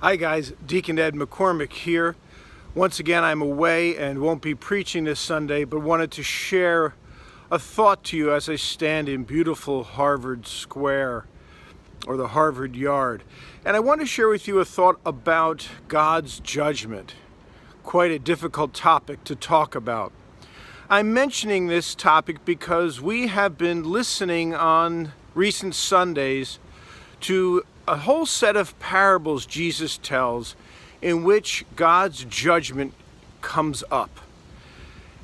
Hi guys, Deacon Ed McCormick here. Once again, I'm away and won't be preaching this Sunday, but wanted to share a thought to you as I stand in beautiful Harvard Square, or the Harvard Yard. And I want to share with you a thought about God's judgment. Quite a difficult topic to talk about. I'm mentioning this topic because we have been listening on recent Sundays to a whole set of parables Jesus tells in which God's judgment comes up.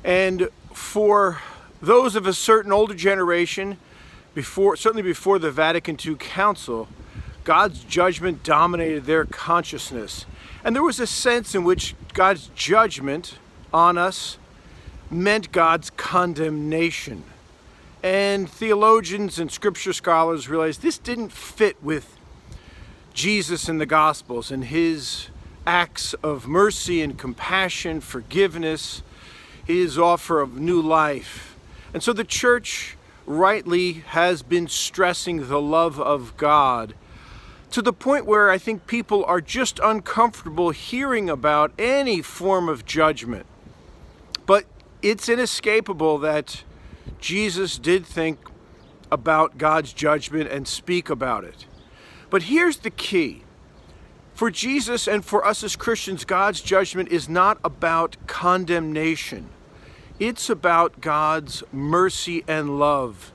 And for those of a certain older generation, certainly before the Vatican II Council, God's judgment dominated their consciousness. And there was a sense in which God's judgment on us meant God's condemnation. And theologians and scripture scholars realized this didn't fit with Jesus in the Gospels and his acts of mercy and compassion, forgiveness, his offer of new life. And so the church rightly has been stressing the love of God to the point where I think people are just uncomfortable hearing about any form of judgment. But it's inescapable that Jesus did think about God's judgment and speak about it. But here's the key. For Jesus and for us as Christians, God's judgment is not about condemnation. It's about God's mercy and love.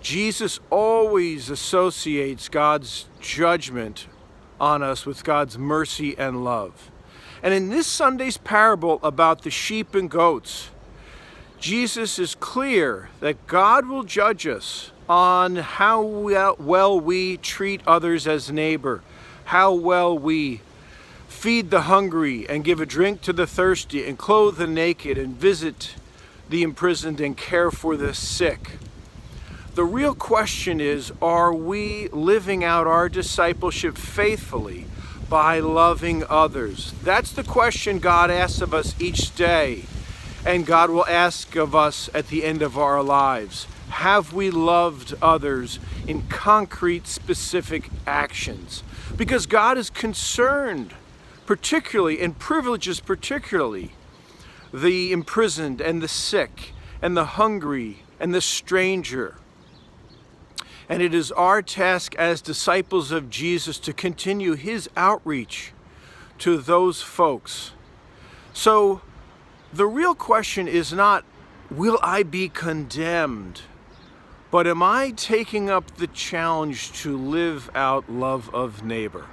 Jesus always associates God's judgment on us with God's mercy and love. And in this Sunday's parable about the sheep and goats, Jesus is clear that God will judge us on how well we treat others as neighbor, how well we feed the hungry and give a drink to the thirsty and clothe the naked and visit the imprisoned and care for the sick. The real question is, are we living out our discipleship faithfully by loving others? That's the question God asks of us each day, and God will ask of us at the end of our lives. Have we loved others in concrete, specific actions? Because God is concerned, particularly, and privileges particularly, the imprisoned and the sick and the hungry and the stranger. And it is our task as disciples of Jesus to continue his outreach to those folks. So the real question is not, will I be condemned? But am I taking up the challenge to live out love of neighbor?